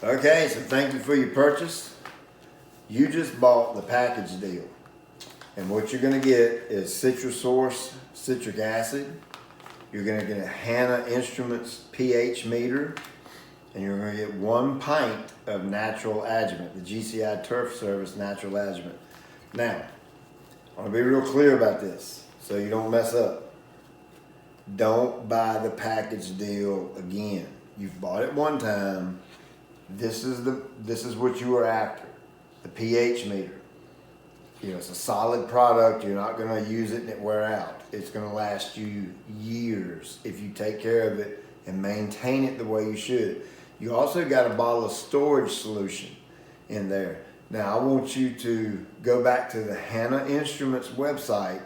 Okay, so thank you for your purchase. You just bought the package deal. And what you're gonna get is Citrosource citric acid. You're gonna get a Hanna Instruments pH meter. And you're gonna get 1 pint of natural adjuvant, the GCI Turf Service natural adjuvant. Now, I wanna be real clear about this so you don't mess up. Don't buy the package deal again. You've bought it one time. This is what you were after, the pH meter. You know, it's a solid product. You're not going to use it and it wear out. It's going to last you years if you take care of it and maintain it the way you should. You also got a bottle of storage solution in there. Now I want you to go back to the Hanna Instruments website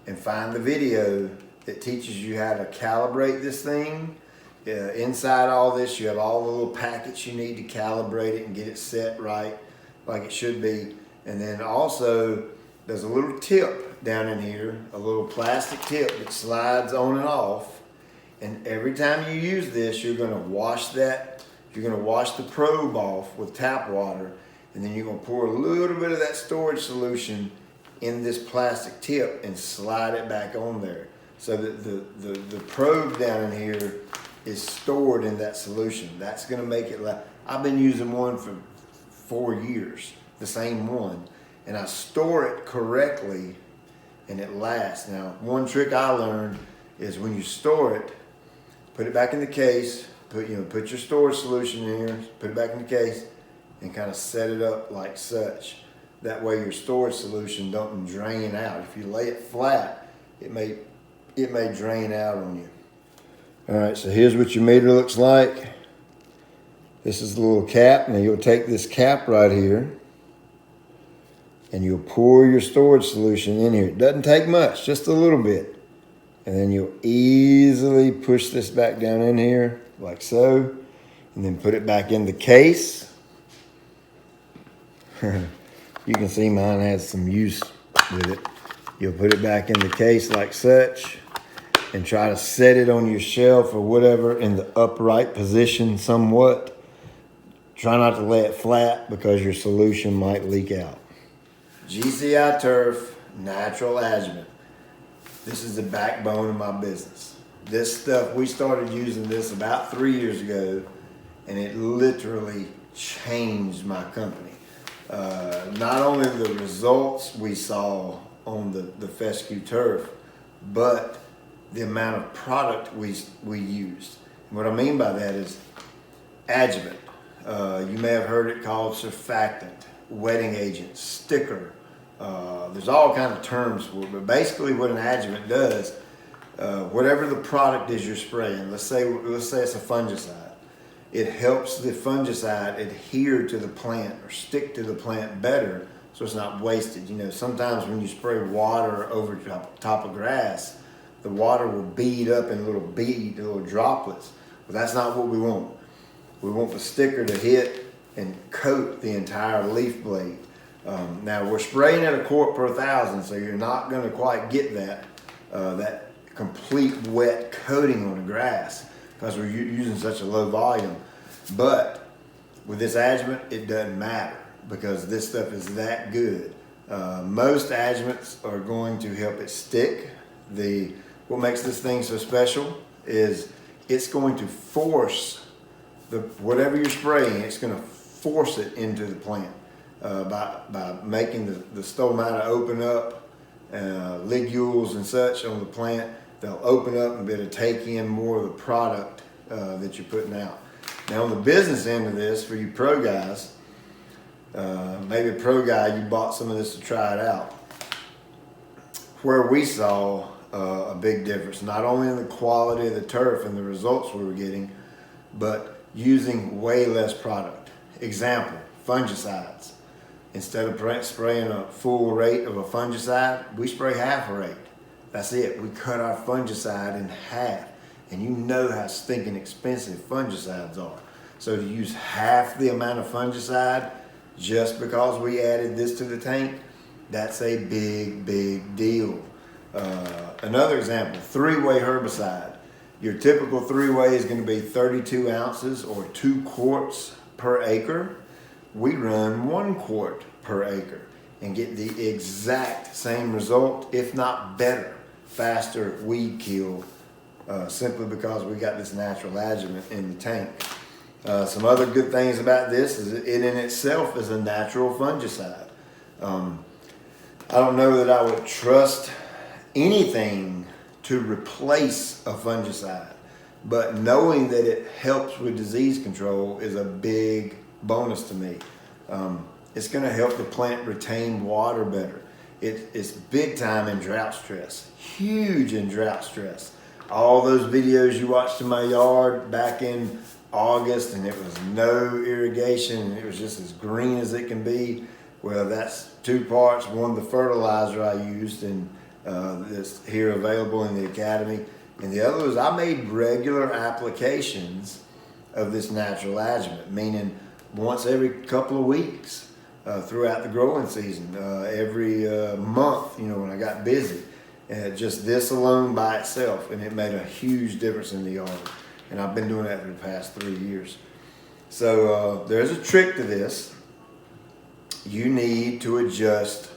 and find the video that teaches you how to calibrate this thing. Inside all this, you have all the little packets you need to calibrate it and get it set right like it should be. And then also, there's a little tip down in here, a little plastic tip that slides on and off. And every time you use this, you're gonna wash the probe off with tap water, and then you're gonna pour a little bit of that storage solution in this plastic tip and slide it back on there. So that the probe down in here is stored in that solution. That's gonna make it last. I've been using one for 4 years, the same one, and I store it correctly and it lasts. Now, one trick I learned is when you store it, put it back in the case, put your storage solution in here, put it back in the case, and kind of set it up like such. That way your storage solution don't drain out. If you lay it flat, it may drain out on you. All right, so here's what your meter looks like. This is the little cap. Now you'll take this cap right here and you'll pour your storage solution in here. It doesn't take much, just a little bit. And then you'll easily push this back down in here like so, and then put it back in the case. You can see mine has some use with it. You'll put it back in the case like such and try to set it on your shelf or whatever in the upright position somewhat. Try not to lay it flat because your solution might leak out. GCI Turf Natural Adjuvant. This is the backbone of my business. This stuff, we started using this about 3 years ago, and it literally changed my company. Not only the results we saw on the fescue turf, but the amount of product we used. And what I mean by that is adjuvant. You may have heard it called surfactant, wetting agent, sticker. There's all kinds of terms for it, but basically what an adjuvant does, whatever the product is you're spraying, let's say it's a fungicide, it helps the fungicide adhere to the plant or stick to the plant better so it's not wasted. You know, sometimes when you spray water over top of grass, the water will bead up in little droplets. But that's not what we want. We want the sticker to hit and coat the entire leaf blade. Now we're spraying at a quart per 1,000, so you're not going to quite get that complete wet coating on the grass because we're using such a low volume. But with this adjuvant, it doesn't matter because this stuff is that good. Most adjuvants are going to help it stick. What makes this thing so special is it's going to force whatever you're spraying, it's going to force it into the plant by making the stomata open up, ligules and such on the plant. They'll open up and be able to take in more of the product that you're putting out. Now on the business end of this, for you pro guys, maybe a pro guy, you bought some of this to try it out. Where we saw a big difference, not only in the quality of the turf and the results we were getting, but using way less product. Example, fungicides. Instead of spraying a full rate of a fungicide, we spray half a rate. That's it. We cut our fungicide in half. And you know how stinking expensive fungicides are. So to use half the amount of fungicide just because we added this to the tank, that's a big, big deal. Another example, 3-way herbicide. Your typical 3-way is going to be 32 ounces or 2 quarts per acre. We run 1 quart per acre and get the exact same result, if not better, faster weed kill, simply because we got this natural adjuvant in the tank. Some other good things about this is it in itself is a natural fungicide. I don't know that I would trust anything to replace a fungicide, but knowing that it helps with disease control is a big bonus to me. It's going to help the plant retain water better. It's big time in drought stress, huge in drought stress. All those videos you watched in my yard back in August, and it was no irrigation, and it was just as green as it can be. Well, that's 2 parts. One, the fertilizer I used, and this here available in the academy, and the other was I made regular applications of this natural adjuvant, meaning once every couple of weeks throughout the growing season, every month, when I got busy. Just this alone by itself, and it made a huge difference in the yard. And I've been doing that for the past 3 years. So there's a trick to this. You need to adjust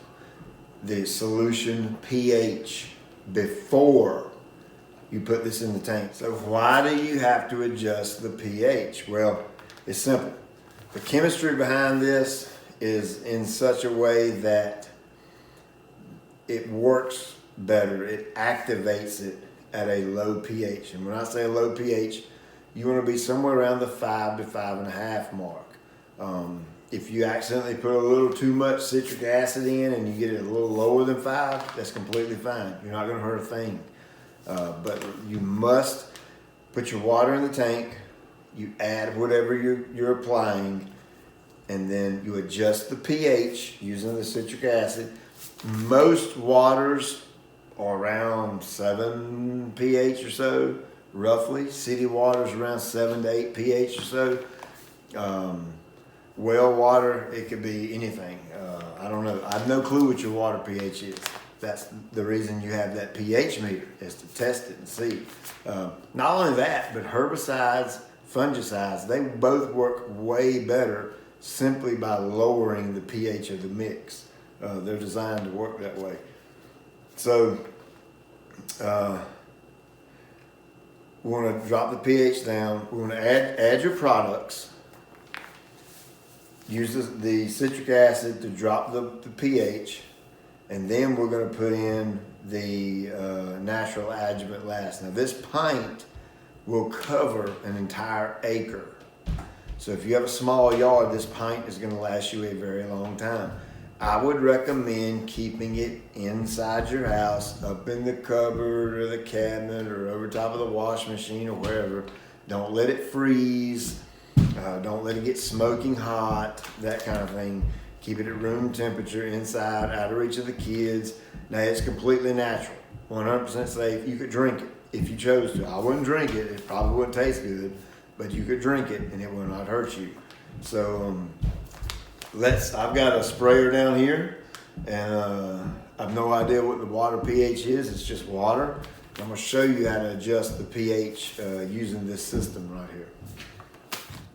the solution pH before you put this in the tank. So why do you have to adjust the pH? Well, it's simple. The chemistry behind this is in such a way that it works better. It activates it at a low pH. And when I say low pH, you want to be somewhere around the 5 to 5.5 mark. If you accidentally put a little too much citric acid in and you get it a little lower than 5, that's completely fine. You're not going to hurt a thing. But you must put your water in the tank, you add whatever you're applying, and then you adjust the pH using the citric acid. Most waters are around 7 pH or so, roughly. City water's around 7 to 8 pH or so. Well water, it could be anything. I don't know. I have no clue what your water pH is. That's the reason you have that pH meter, is to test it and see. Not only that, but herbicides, fungicides, they both work way better simply by lowering the pH of the mix. They're designed to work that way. So we want to drop the pH down. We want to add your products. Use the citric acid to drop the pH, and then we're going to put in the natural adjuvant last. Now this pint will cover an entire acre. So if you have a small yard, this pint is going to last you a very long time. I would recommend keeping it inside your house, up in the cupboard or the cabinet or over top of the washing machine or wherever. Don't let it freeze. Don't let it get smoking hot, that kind of thing. Keep it at room temperature, inside, out of reach of the kids. Now, it's completely natural, 100% safe. You could drink it if you chose to. I wouldn't drink it. It probably wouldn't taste good, but you could drink it and it will not hurt you. So I've got a sprayer down here, and I have no idea what the water pH is. It's just water. I'm going to show you how to adjust the pH using this system right here.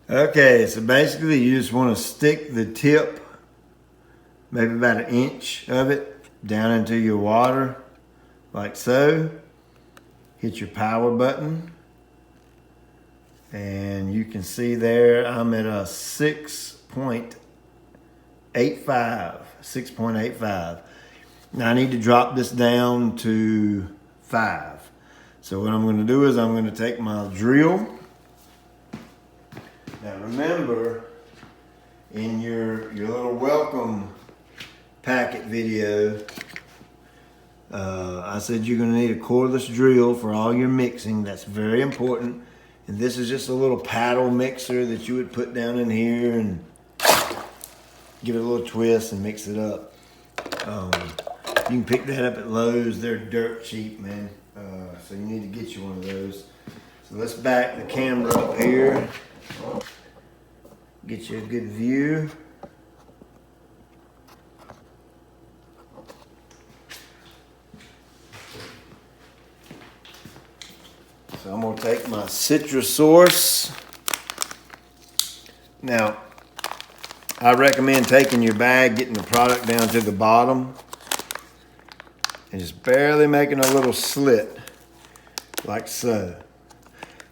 Okay, so basically you just want to stick the tip, maybe about 1 inch of it, down into your water, like so. Hit your power button, and you can see there I'm at a 6.85. Now I need to drop this down to 5. So what I'm going to do is I'm going to take my drill. Now remember, in your little welcome packet video, I said you're going to need a cordless drill for all your mixing. That's very important. And this is just a little paddle mixer that you would put down in here and give it a little twist and mix it up. You can pick that up at Lowe's. They're dirt cheap, man. So you need to get you one of those. So let's back the camera up here. Get you a good view. So I'm going to take my citrus source, Now, I recommend taking your bag, getting the product down to the bottom, and just barely making a little slit, like so.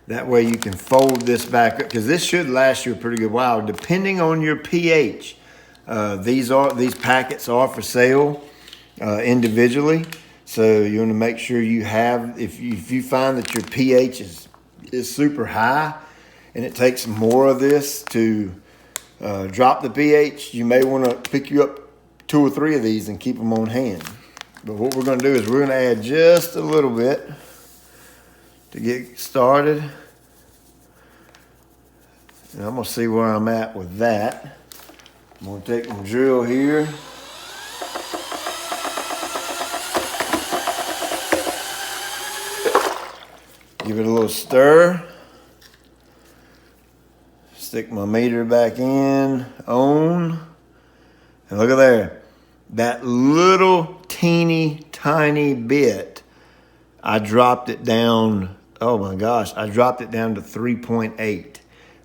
That way you can fold this back up, because this should last you a pretty good while, depending on your pH. These packets are for sale individually, so you want to make sure you have, if you find that your pH is super high, and it takes more of this to drop the pH, you may want to pick you up 2 or 3 of these and keep them on hand. But what we're going to do is we're going to add just a little bit to get started. And I'm going to see where I'm at with that. I'm going to take my drill here. Give it a little stir. Stick my meter back in, on. And look at there. That little teeny tiny bit, I dropped it down, oh my gosh, I dropped it down to 3.8.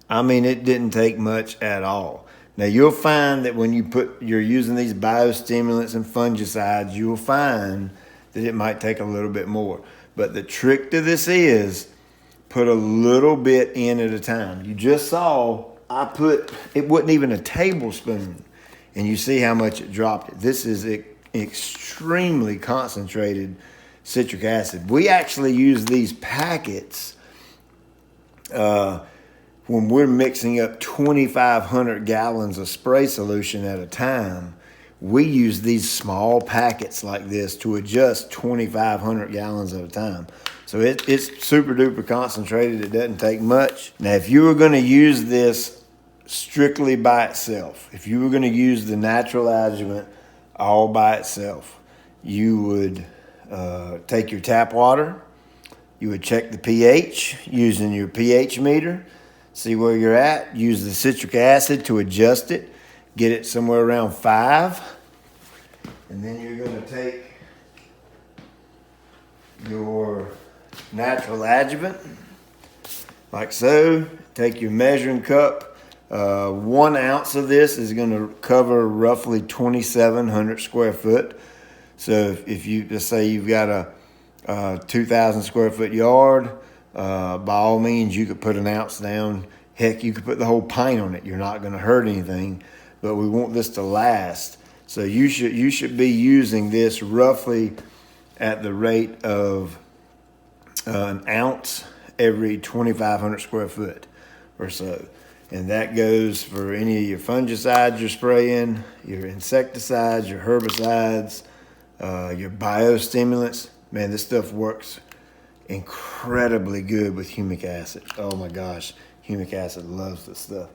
I mean, it didn't take much at all. Now you'll find that when you're using these biostimulants and fungicides, you'll find that it might take a little bit more. But the trick to this is put a little bit in at a time. You just saw it wasn't even a tablespoon, and you see how much it dropped it. This is extremely concentrated citric acid. We actually use these packets when we're mixing up 2,500 gallons of spray solution at a time. We use these small packets like this to adjust 2,500 gallons at a time. So it's super duper concentrated. It doesn't take much. Now, if you were going to use this strictly by itself, if you were going to use the natural adjuvant all by itself, you would take your tap water. You would check the pH using your pH meter. See where you're at. Use the citric acid to adjust it. Get it somewhere around 5. And then you're going to take your natural adjuvant, like so. Take your measuring cup. 1 ounce of this is going to cover roughly 2,700 square foot. So if you, just say you've got a 2,000 square foot yard, by all means, you could put 1 ounce down. Heck, you could put the whole pint on it. You're not going to hurt anything, but we want this to last. So you should be using this roughly at the rate of 1 ounce every 2,500 square foot or so. And that goes for any of your fungicides you're spraying, your insecticides, your herbicides, your biostimulants. Man, this stuff works incredibly good with humic acid. Oh my gosh, humic acid loves this stuff.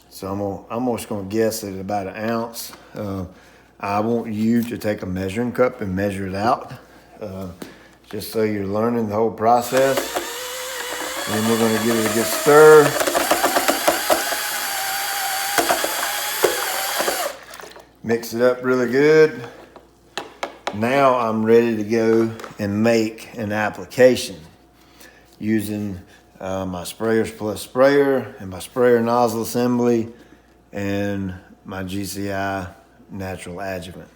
So I'm just gonna guess at about 1 ounce. I want you to take a measuring cup and measure it out, just so you're learning the whole process. And then we're gonna give it a good stir. Mix it up really good. Now I'm ready to go and make an application using my Sprayers Plus sprayer and my sprayer nozzle assembly and my GCI natural adjuvant.